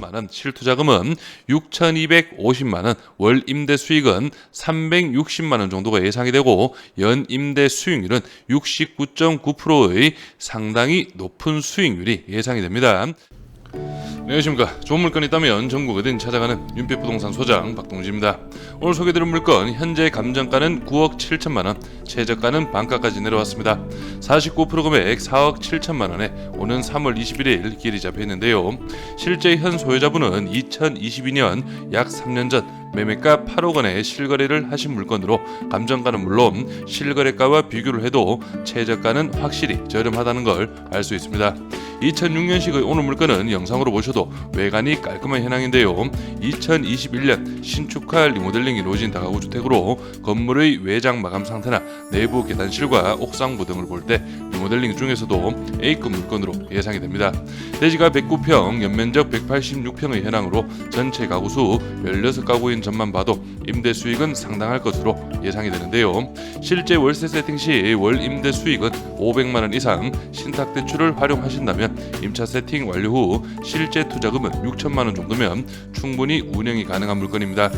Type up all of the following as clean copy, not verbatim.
7천만원, 실투자금은 6,250만원, 월 임대 수익은 360만원 정도가 예상이 되고 연 임대 수익률은 69.9%의 상당히 높은 수익률이 예상이 됩니다. 안녕하십니까. 좋은 물건이 있다면 전국 어딘 찾아가는 윤빛부동산 소장 박동지입니다. 오늘 소개드린 물건 현재 감정가는 9억 7천만원, 최저가는 반가까지 내려왔습니다. 49% 금액 4억 7천만원에 오는 3월 21일 길이 잡혀있는데요. 실제 현 소유자분은 2022년 약 3년 전 매매가 8억 원에 실거래를 하신 물건으로 감정가는 물론 실거래가와 비교를 해도 최저가는 확실히 저렴하다는 걸 알 수 있습니다. 2006년식의 오늘 물건은 영상으로 보셔도 외관이 깔끔한 현황인데요. 2021년 신축화 리모델링 이루어진 다가구 주택으로 건물의 외장 마감 상태나 내부 계단실과 옥상부 등을 볼 때 리모델링 중에서도 A급 물건으로 예상이 됩니다. 대지가 109평, 연면적 186평의 현황으로 전체 가구수 16가구인 점만 봐도 임대 수익은 상당할 것으로 예상이 되는데요. 실제 월세 세팅 시 월 임대 수익은 500만원 이상, 신탁 대출을 활용하신다면 임차 세팅 완료 후 실제 투자금은 6천만원 정도면 충분히 운영이 가능한 물건입니다.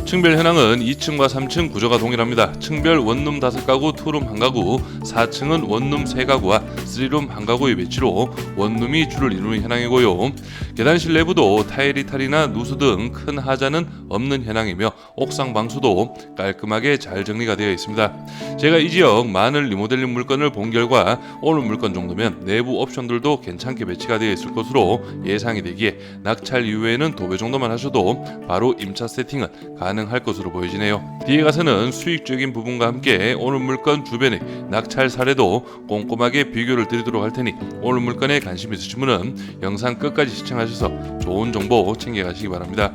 층별 현황은 2층과 3층 구조가 동일합니다. 층별 원룸 5가구, 투룸 1가구, 4층은 원룸 3가구와 3룸 1가구의 배치로 원룸이 주를 이루는 현황이고요. 계단실 내부도 타일 이탈이나 누수 등 큰 하자는 없는 현황이며 옥상 방수도 깔끔하게 잘 정리가 되어 있습니다. 제가 이 지역 많은 리모델링 물건을 본 결과 오늘 물건 정도면 내부 옵션들도 괜찮게 배치가 되어 있을 것으로 예상이 되기에 낙찰 이후에는 도배 정도만 하셔도 바로 임차 세팅은 가능할 것으로 보여지네요. 뒤에 가서는 수익적인 부분과 함께 오늘 물건 주변의 낙찰 사례도 꼼꼼하게 비교를 드리도록 할 테니 오늘 물건에 관심 있으신 분은 영상 끝까지 시청하셔서 좋은 정보 챙겨가시기 바랍니다.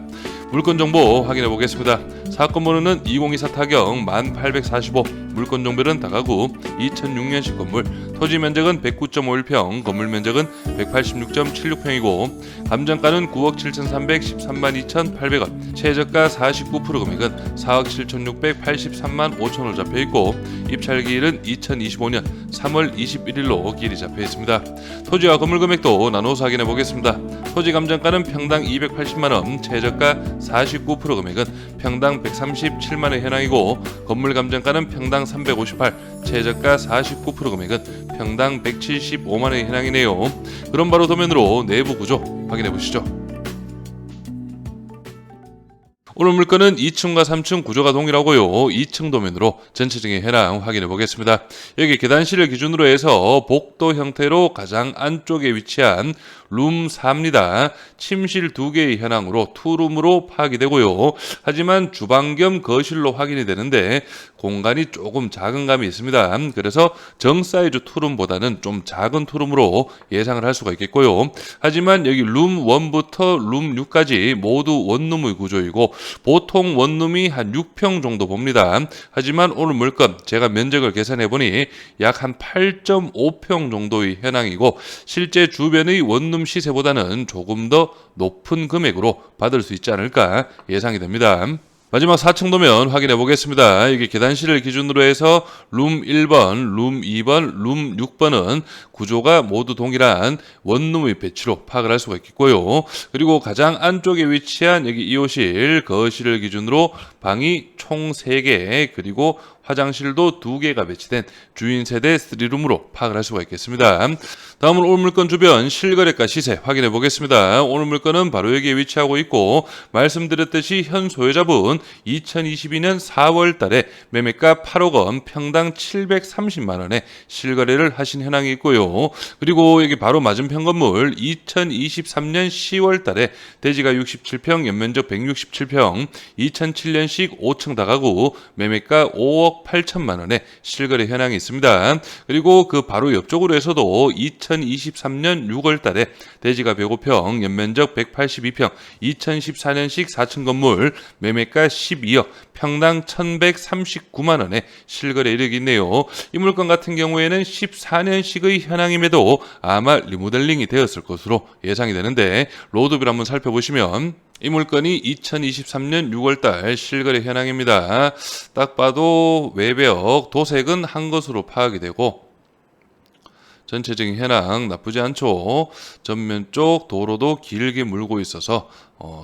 물건 정보 확인해 보겠습니다. 사건 번호는 2024 타경 1845, 물건 종별은 다가구, 2006년식 건물, 토지 면적은 109.51평, 건물 면적은 186.76평이고 감정가는 9억 7,313만 2,800원, 최저가 49% 금액은 4억 7,683만 5천원 잡혀있고 입찰기일은 2025년 3월 21일로 길이 잡혀있습니다. 토지와 건물 금액도 나눠서 확인해 보겠습니다. 토지 감정가는 평당 280만원, 최저가 49% 금액은 평당 137만원 현황이고 건물 감정가는 평당 358, 최저가 49% 금액은 평당 175만원의 현황이네요. 그럼 바로 도면으로 내부 구조 확인해 보시죠. 오늘 물건은 2층과 3층 구조가 동일하고요. 2층 도면으로 전체적인 현황 확인해 보겠습니다. 여기 계단실을 기준으로 해서 복도 형태로 가장 안쪽에 위치한 룸 4입니다. 침실 2개의 현황으로 투룸으로 파악이 되고요. 하지만 주방 겸 거실로 확인이 되는데 공간이 조금 작은 감이 있습니다. 그래서 정 사이즈 투룸보다는 좀 작은 투룸으로 예상을 할 수가 있겠고요. 하지만 여기 룸 1부터 룸 6까지 모두 원룸의 구조이고 보통 원룸이 한 6평 정도 봅니다. 하지만 오늘 물건 제가 면적을 계산해 보니 약 한 8.5평 정도의 현황이고 실제 주변의 원룸 시세보다는 조금 더 높은 금액으로 받을 수 있지 않을까 예상이 됩니다. 마지막 4층 도면 확인해 보겠습니다. 이게 계단실을 기준으로 해서 룸 1번, 룸 2번, 룸 6번은 구조가 모두 동일한 원룸의 배치로 파악을 할 수가 있겠고요. 그리고 가장 안쪽에 위치한 여기 2호실, 거실을 기준으로 방이 총 3개, 그리고 화장실도 2개가 배치된 주인 세대 3룸으로 파악을 할 수가 있겠습니다. 다음은 오늘 물건 주변 실거래가 시세 확인해 보겠습니다. 오늘 물건은 바로 여기에 위치하고 있고 말씀드렸듯이 현 소유자분 2022년 4월 달에 매매가 8억 원, 평당 730만 원에 실거래를 하신 현황이 있고요. 그리고 여기 바로 맞은편 건물 2023년 10월 달에 대지가 67평, 연면적 167평, 2007년식 5층 다가구 매매가 5억 8천만 원에 실거래 현황이 있습니다. 그리고 그 바로 옆쪽으로 해서도 2023년 6월 달에 대지가 105평, 연면적 182평, 2014년식 4층 건물 매매가 12억, 평당 1,139만 원에 실거래 이력이 있네요. 이 물건 같은 경우에는 14년식의 현황임에도 아마 리모델링이 되었을 것으로 예상이 되는데 로드뷰를 한번 살펴보시면 이 물건이 2023년 6월달 실거래 현황입니다. 딱 봐도 외벽, 도색은 한 것으로 파악이 되고 전체적인 현황 나쁘지 않죠. 전면 쪽 도로도 길게 물고 있어서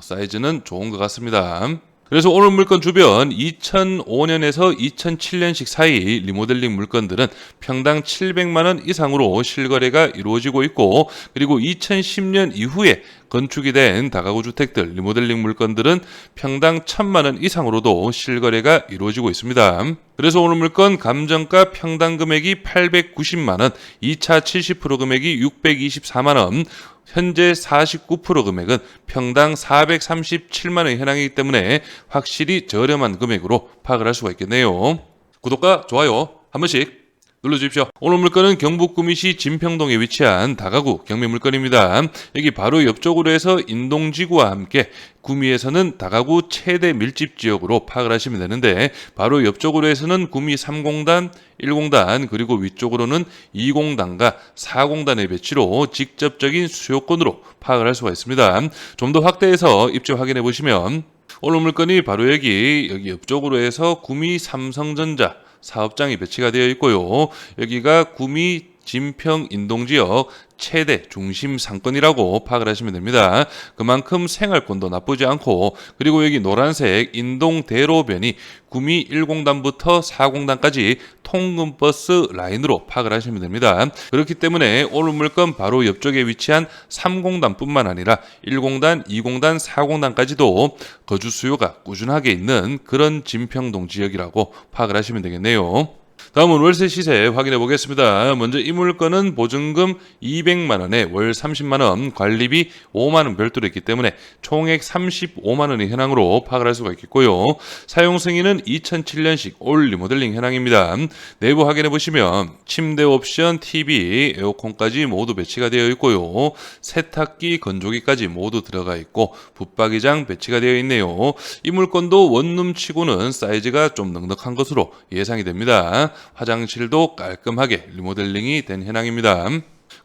사이즈는 좋은 것 같습니다. 그래서 오늘 물건 주변 2005년에서 2007년식 사이 리모델링 물건들은 평당 700만 원 이상으로 실거래가 이루어지고 있고, 그리고 2010년 이후에 건축이 된 다가구 주택들 리모델링 물건들은 평당 1000만 원 이상으로도 실거래가 이루어지고 있습니다. 그래서 오늘 물건 감정가 평당 금액이 890만 원, 2차 70% 금액이 624만 원, 현재 49% 금액은 평당 437만 원 현황이기 때문에 확실히 저렴한 금액으로 파악을 할 수가 있겠네요. 구독과 좋아요 한 번씩 눌러주십시오. 오늘 물건은 경북 구미시 진평동에 위치한 다가구 경매 물건입니다. 여기 바로 옆쪽으로 해서 인동지구와 함께 구미에서는 다가구 최대 밀집 지역으로 파악을 하시면 되는데, 바로 옆쪽으로 해서는 구미 3공단, 1공단, 그리고 위쪽으로는 2공단과 4공단의 배치로 직접적인 수요권으로 파악을 할 수가 있습니다. 좀 더 확대해서 입지 확인해 보시면 오늘 물건이 바로 여기 옆쪽으로 해서 구미 삼성전자 사업장이 배치가 되어 있고요. 여기가 구미 진평 인동지역 최대 중심 상권이라고 파악을 하시면 됩니다. 그만큼 생활권도 나쁘지 않고, 그리고 여기 노란색 인동 대로변이 구미 1공단부터 4공단까지 통근버스 라인으로 파악을 하시면 됩니다. 그렇기 때문에 오늘 물건 바로 옆쪽에 위치한 3공단뿐만 아니라 1공단, 2공단, 4공단까지도 거주 수요가 꾸준하게 있는 그런 진평동 지역이라고 파악을 하시면 되겠네요. 다음은 월세 시세 확인해 보겠습니다. 먼저 이 물건은 보증금 200만 원에 월 30만 원, 관리비 5만 원 별도로 있기 때문에 총액 35만 원의 현황으로 파악을 할 수가 있겠고요. 사용 승인은 2007년식 올 리모델링 현황입니다. 내부 확인해 보시면 침대 옵션, TV, 에어컨까지 모두 배치가 되어 있고요. 세탁기, 건조기까지 모두 들어가 있고 붙박이장 배치가 되어 있네요. 이 물건도 원룸치고는 사이즈가 좀 넉넉한 것으로 예상이 됩니다. 화장실도 깔끔하게 리모델링이 된 현황입니다.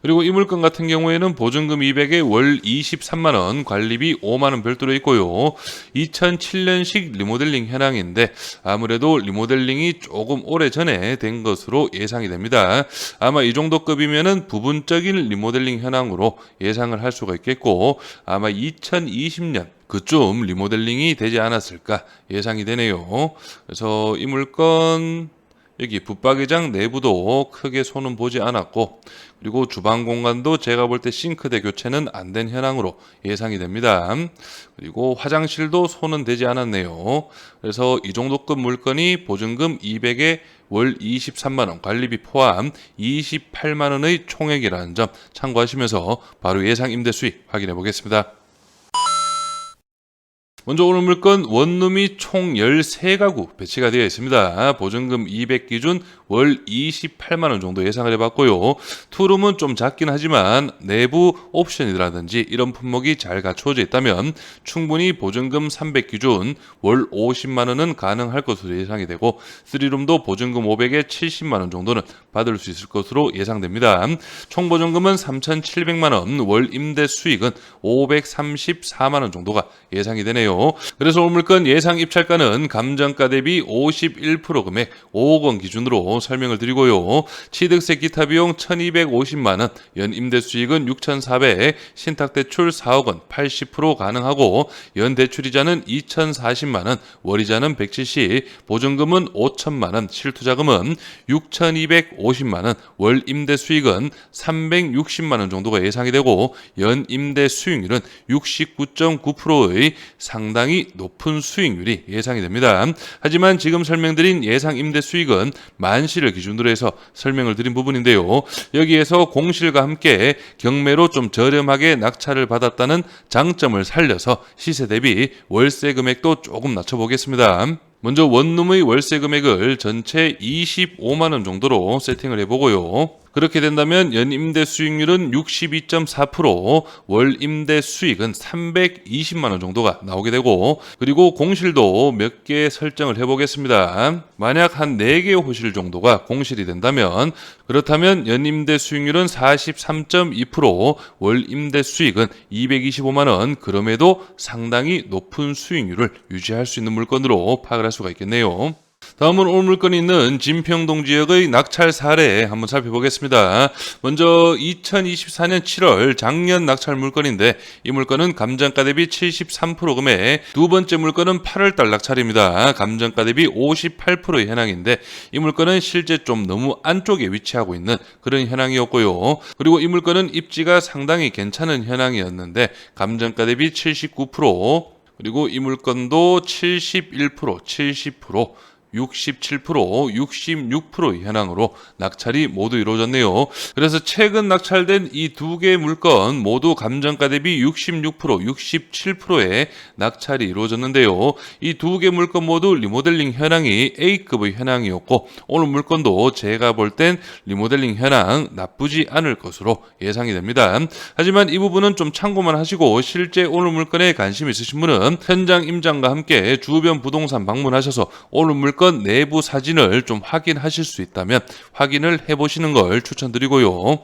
그리고 이 물건 같은 경우에는 보증금 200에 월 23만 원, 관리비 5만 원 별도로 있고요. 2007년식 리모델링 현황인데 아무래도 리모델링이 조금 오래전에 된 것으로 예상이 됩니다. 아마 이 정도 급이면은 부분적인 리모델링 현황으로 예상을 할 수가 있겠고, 아마 2020년 그쯤 리모델링이 되지 않았을까 예상이 되네요. 그래서 이 물건 여기 붙박이장 내부도 크게 손은 보지 않았고, 그리고 주방 공간도 제가 볼 때 싱크대 교체는 안 된 현황으로 예상이 됩니다. 그리고 화장실도 손은 되지 않았네요. 그래서 이 정도급 물건이 보증금 200에 월 23만 원, 관리비 포함 28만 원의 총액이라는 점 참고하시면서 바로 예상 임대 수익 확인해 보겠습니다. 먼저 오늘 물건 원룸이 총 13가구 배치가 되어 있습니다. 보증금 200 기준 월 28만 원 정도 예상을 해봤고요. 투룸은 좀 작긴 하지만 내부 옵션이라든지 이런 품목이 잘 갖추어져 있다면 충분히 보증금 300 기준 월 50만 원은 가능할 것으로 예상이 되고, 3룸도 보증금 500에 70만 원 정도는 받을 수 있을 것으로 예상됩니다. 총 보증금은 3,700만 원, 월 임대 수익은 534만 원 정도가 예상이 되네요. 그래서 오늘 물건 예상 입찰가는 감정가 대비 51% 금액 5억 원 기준으로 설명을 드리고요. 취득세 기타 비용 1,250만 원, 연 임대 수익은 6,400, 신탁 대출 4억 원 80% 가능하고, 연 대출이자는 2,040만 원, 월이자는 170, 보증금은 5천만 원, 실투자금은 6,250만 원, 월 임대 수익은 360만 원 정도가 예상이 되고, 연 임대 수익률은 69.9%의 상당히 높은 수익률이 예상이 됩니다. 하지만 지금 설명드린 예상 임대 수익은 만실을 기준으로 해서 설명을 드린 부분인데요. 여기에서 공실과 함께 경매로 좀 저렴하게 낙찰을 받았다는 장점을 살려서 시세 대비 월세 금액도 조금 낮춰보겠습니다. 먼저 원룸의 월세 금액을 전체 25만 원 정도로 세팅을 해보고요. 그렇게 된다면 연임대 수익률은 62.4%, 월임대 수익은 320만 원 정도가 나오게 되고, 그리고 공실도 몇 개 설정을 해보겠습니다. 만약 한 4개 호실 정도가 공실이 된다면, 그렇다면 연임대 수익률은 43.2%, 월임대 수익은 225만 원, 그럼에도 상당히 높은 수익률을 유지할 수 있는 물건으로 파악을 할 수가 있겠네요. 다음은 오늘 물건이 있는 진평동 지역의 낙찰 사례 한번 살펴보겠습니다. 먼저 2024년 7월 작년 낙찰 물건인데 이 물건은 감정가 대비 73% 금액, 두 번째 물건은 8월달 낙찰입니다. 감정가 대비 58%의 현황인데 이 물건은 실제 좀 너무 안쪽에 위치하고 있는 그런 현황이었고요. 그리고 이 물건은 입지가 상당히 괜찮은 현황이었는데 감정가 대비 79%, 그리고 이 물건도 71%, 70%, 67%, 66%의 현황으로 낙찰이 모두 이루어졌네요. 그래서 최근 낙찰된 이 두 개의 물건 모두 감정가 대비 66%, 67%의 낙찰이 이루어졌는데요. 이 두 개 물건 모두 리모델링 현황이 A급의 현황이었고 오늘 물건도 제가 볼 땐 리모델링 현황 나쁘지 않을 것으로 예상이 됩니다. 하지만 이 부분은 좀 참고만 하시고 실제 오늘 물건에 관심 있으신 분은 현장 임장과 함께 주변 부동산 방문하셔서 오늘 물건 내부 사진을 좀 확인하실 수 있다면 확인을 해보시는 걸 추천드리고요.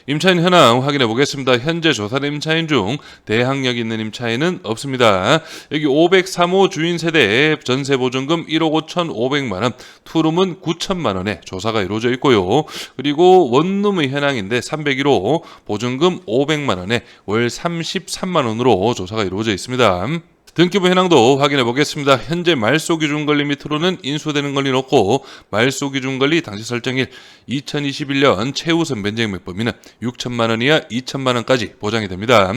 임차인 현황 확인해 보겠습니다. 현재 조사된 임차인 중 대항력 있는 임차인은 없습니다. 여기 503호 주인 세대에 전세 보증금 1억 5,500만 원, 투룸은 9천만 원에 조사가 이루어져 있고요. 그리고 원룸의 현황인데 301호 보증금 500만 원에 월 33만 원으로 조사가 이루어져 있습니다. 등기부 현황도 확인해 보겠습니다. 현재 말소 기준 권리 밑으로는 인수되는 권리는 없고 말소 기준 권리 당시 설정일 2021년 최우선 변제금액 범위는 6천만 원 이하 2천만 원까지 보장이 됩니다.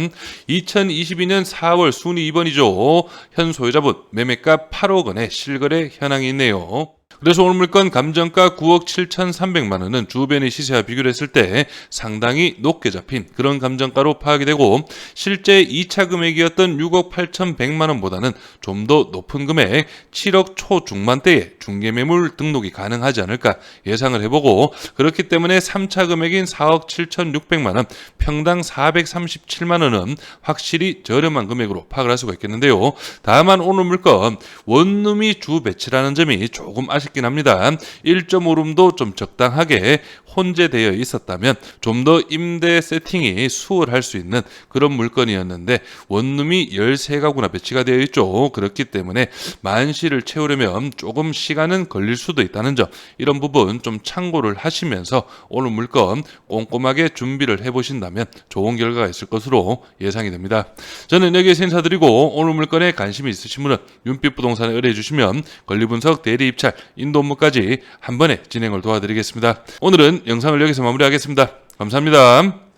2022년 4월 순위 2번이죠. 현 소유자분 매매가 8억 원의 실거래 현황이 있네요. 그래서 오늘 물건 감정가 9억 7,300만 원은 주변의 시세와 비교를 했을 때 상당히 높게 잡힌 그런 감정가로 파악이 되고 실제 2차 금액이었던 6억 8,100만 원보다는 좀 더 높은 금액 7억 초중반대에 중개매물 등록이 가능하지 않을까 예상을 해보고 그렇기 때문에 3차 금액인 4억 7,600만 원, 평당 437만 원은 확실히 저렴한 금액으로 파악을 할 수가 있겠는데요. 다만 오늘 물건 원룸이 주 배치라는 점이 조금 아쉽긴 합니다. 1.5룸도 좀 적당하게 혼재되어 있었다면 좀 더 임대 세팅이 수월할 수 있는 그런 물건이었는데 원룸이 13가구나 배치가 되어 있죠. 그렇기 때문에 만실을 채우려면 조금 시간은 걸릴 수도 있다는 점, 이런 부분 좀 참고를 하시면서 오늘 물건 꼼꼼하게 준비를 해보신다면 좋은 결과가 있을 것으로 예상이 됩니다. 저는 여기에서 인사드리고 오늘 물건에 관심이 있으신 분은 윤빛부동산에 의뢰해 주시면 권리분석, 대리입찰, 인도 업무까지 한 번에 진행을 도와드리겠습니다. 오늘은 영상을 여기서 마무리하겠습니다. 감사합니다.